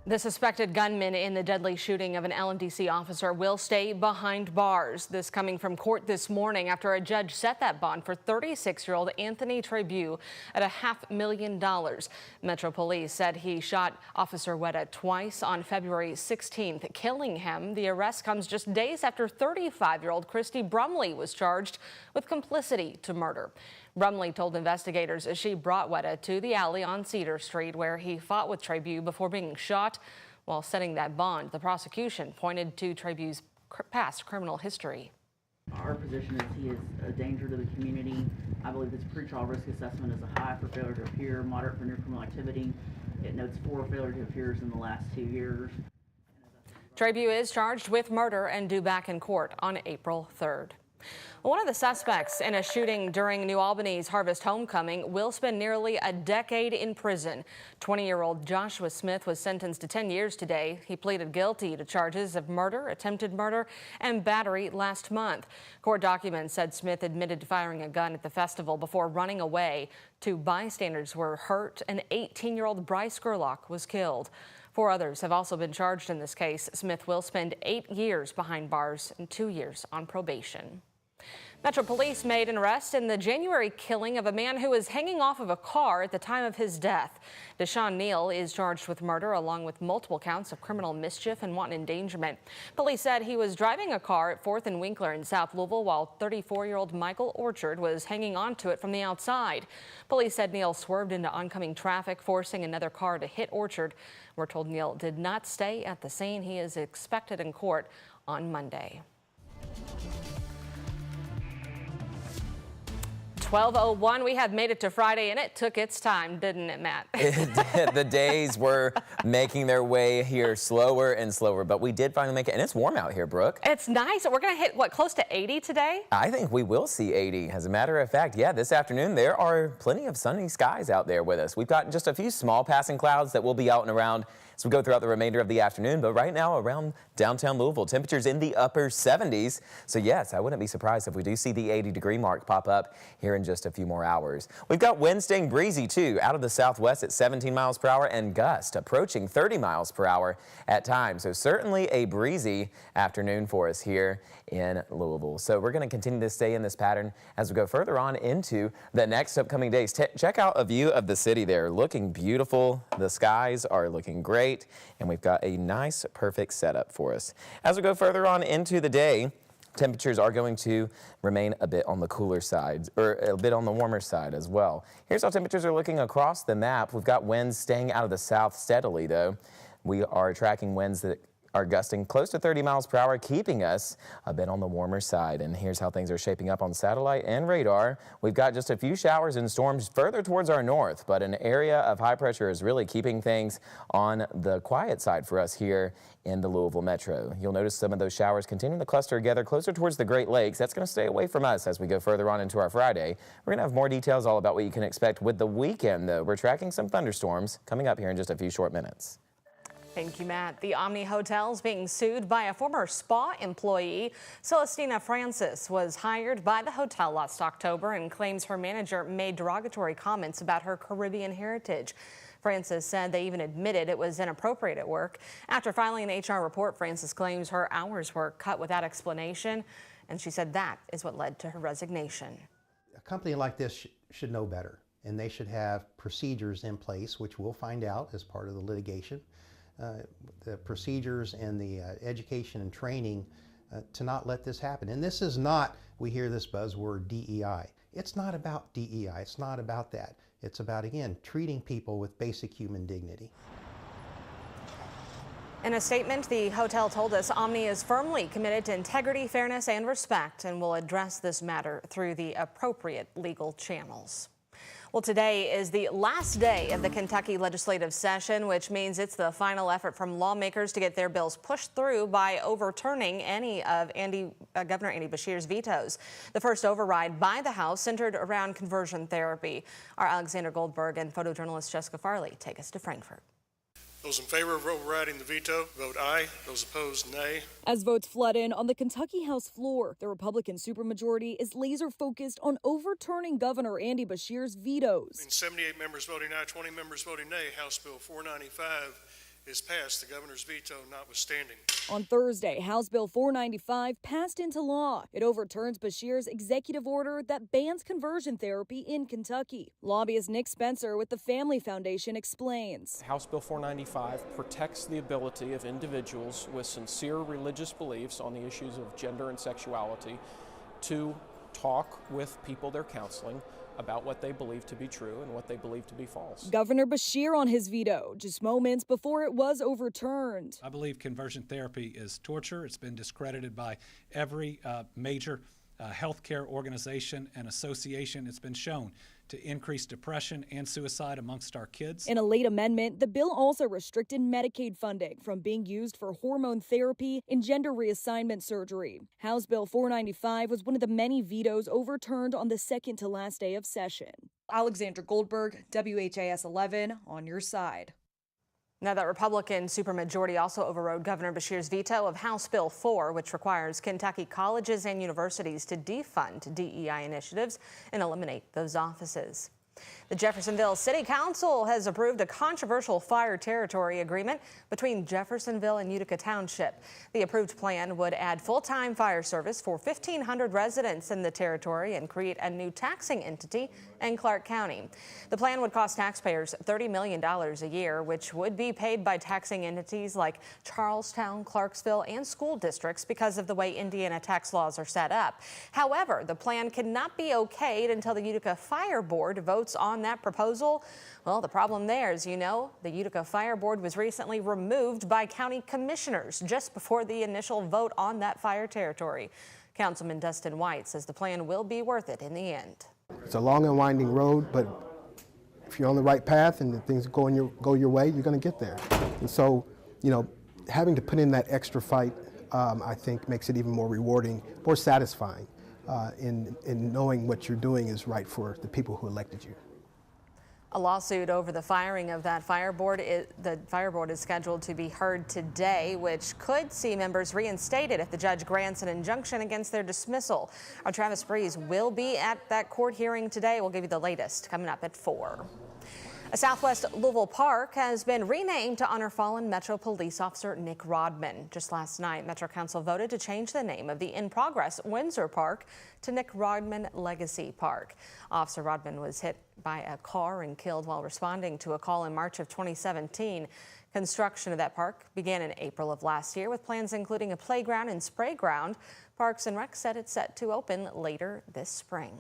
The suspected gunman in the deadly shooting of an LMDC officer will stay behind bars. This coming from court this morning after a judge set that bond for 36-year-old Anthony Trabue at $500,000. Metro Police said he shot Officer Weta twice on February 16th, killing him. The arrest comes just days after 35-year-old Christy Brumley was charged with complicity to murder. Brumley told investigators she brought Weta to the alley on Cedar Street where he fought with Trabue before being shot. While setting that bond, the prosecution pointed to Trabue's past criminal history. Our position is he is a danger to the community. I believe this pretrial risk assessment is a high for failure to appear, moderate for new criminal activity. It notes 4 failure to appears in the last 2 years. Trabue is charged with murder and due back in court on April 3rd. One of the suspects in a shooting during New Albany's Harvest Homecoming will spend nearly a decade in prison. 20-year-old Joshua Smith was sentenced to 10 years today. He pleaded guilty to charges of murder, attempted murder, and battery last month. Court documents said Smith admitted to firing a gun at the festival before running away. 2 bystanders were hurt, and 18-year-old Bryce Gerlach was killed. 4 others have also been charged in this case. Smith will spend 8 years behind bars and 2 years on probation. Metro Police made an arrest in the January killing of a man who was hanging off of a car at the time of his death. Deshaun Neal is charged with murder along with multiple counts of criminal mischief and wanton endangerment. Police said he was driving a car at 4th and Winkler in South Louisville while 34-year-old Michael Orchard was hanging onto it from the outside. Police said Neal swerved into oncoming traffic, forcing another car to hit Orchard. We're told Neal did not stay at the scene. He is expected in court on Monday. 12:01. We have made it to Friday, and it took its time, didn't it, Matt? The days were making their way here slower and slower, but we did finally make it, and it's warm out here, Brooke. It's nice. We're going to hit, what, close to 80 today? I think we will see 80. As a matter of fact, yeah, this afternoon there are plenty of sunny skies out there with us. We've got just a few small passing clouds that will be out and around as we go throughout the remainder of the afternoon, but right now around downtown Louisville, temperatures in the upper 70s. So yes, I wouldn't be surprised if we do see the 80-degree mark pop up here in just a few more hours. We've got wind staying breezy too, out of the southwest at 17 miles per hour and gust approaching 30 miles per hour at times. So certainly a breezy afternoon for us here in Louisville. So we're going to continue to stay in this pattern as we go further on into the next upcoming days. Check out a view of the city there, looking beautiful. The skies are looking great, and we've got a nice, perfect setup for us. As we go further on into the day, temperatures are going to remain a bit on the cooler side, or a bit on the warmer side as well. Here's how temperatures are looking across the map. We've got winds staying out of the south steadily, though. We are tracking winds that are gusting close to 30 miles per hour, keeping us a bit on the warmer side. And here's how things are shaping up on satellite and radar. We've got just a few showers and storms further towards our north, but an area of high pressure is really keeping things on the quiet side for us here in the Louisville metro. You'll notice some of those showers continuing to cluster together closer towards the Great Lakes. That's going to stay away from us as we go further on into our Friday. We're going to have more details all about what you can expect with the weekend, though. We're tracking some thunderstorms coming up here in just a few short minutes. Thank you, Matt. The Omni Hotel is being sued by a former spa employee. Celestina Francis was hired by the hotel last October and claims her manager made derogatory comments about her Caribbean heritage. Francis said they even admitted it was inappropriate at work. After filing an HR report, Francis claims her hours were cut without explanation, and she said that is what led to her resignation. A company like this should know better, and they should have procedures in place, which we'll find out as part of the litigation. The procedures and the education and training to not let this happen. And this is not, we hear this buzzword DEI. It's not about DEI. It's not about that. It's about, again, treating people with basic human dignity. In a statement, the hotel told us Omni is firmly committed to integrity, fairness, and respect, and will address this matter through the appropriate legal channels. Well, today is the last day of the Kentucky legislative session, which means it's the final effort from lawmakers to get their bills pushed through by overturning any of Governor Andy Beshear's vetoes. The first override by the House centered around conversion therapy. Our Alexander Goldberg and photojournalist Jessica Farley take us to Frankfort. Those in favor of overriding the veto, vote aye. Those opposed, nay. As votes flood in on the Kentucky House floor, the Republican supermajority is laser-focused on overturning Governor Andy Beshear's vetoes. 78 members voting aye, 20 members voting nay. House Bill 495 is passed, the governor's veto notwithstanding. On Thursday, House Bill 495 passed into law. It overturns Beshear's executive order that bans conversion therapy in Kentucky. Lobbyist Nick Spencer with the Family Foundation explains. House Bill 495 protects the ability of individuals with sincere religious beliefs on the issues of gender and sexuality to talk with people they're counseling about what they believe to be true and what they believe to be false. Governor Beshear on his veto, just moments before it was overturned. I believe conversion therapy is torture. It's been discredited by every major healthcare organization and association. It's been shown to increase depression and suicide amongst our kids. In a late amendment, the bill also restricted Medicaid funding from being used for hormone therapy and gender reassignment surgery. House Bill 495 was one of the many vetoes overturned on the second to last day of session. Alexandra Goldberg, WHAS11, on your side. Now, that Republican supermajority also overrode Governor Beshear's veto of House Bill 4, which requires Kentucky colleges and universities to defund DEI initiatives and eliminate those offices. The Jeffersonville City Council has approved a controversial fire territory agreement between Jeffersonville and Utica Township. The approved plan would add full-time fire service for 1,500 residents in the territory and create a new taxing entity in Clark County. The plan would cost taxpayers $30 million a year, which would be paid by taxing entities like Charlestown, Clarksville, and school districts because of the way Indiana tax laws are set up. However, the plan cannot be okayed until the Utica Fire Board votes on that proposal. Well, the problem there is, you know, the Utica Fire Board was recently removed by county commissioners just before the initial vote on that fire territory. Councilman Dustin White says the plan will be worth it in the end. It's a long and winding road, but if you're on the right path and things go your way, you're going to get there. And so, you know, having to put in that extra fight, I think makes it even more rewarding, more satisfying in knowing what you're doing is right for the people who elected you. A lawsuit over the firing of that fire board is scheduled to be heard today, which could see members reinstated if the judge grants an injunction against their dismissal. Our Travis Breeze will be at that court hearing today. We'll give you the latest coming up at 4. A Southwest Louisville park has been renamed to honor fallen Metro Police Officer Nick Rodman. Just last night, Metro Council voted to change the name of the in-progress Windsor Park to Nick Rodman Legacy Park. Officer Rodman was hit by a car and killed while responding to a call in March of 2017. Construction of that park began in April of last year with plans including a playground and spray ground. Parks and Rec said it's set to open later this spring.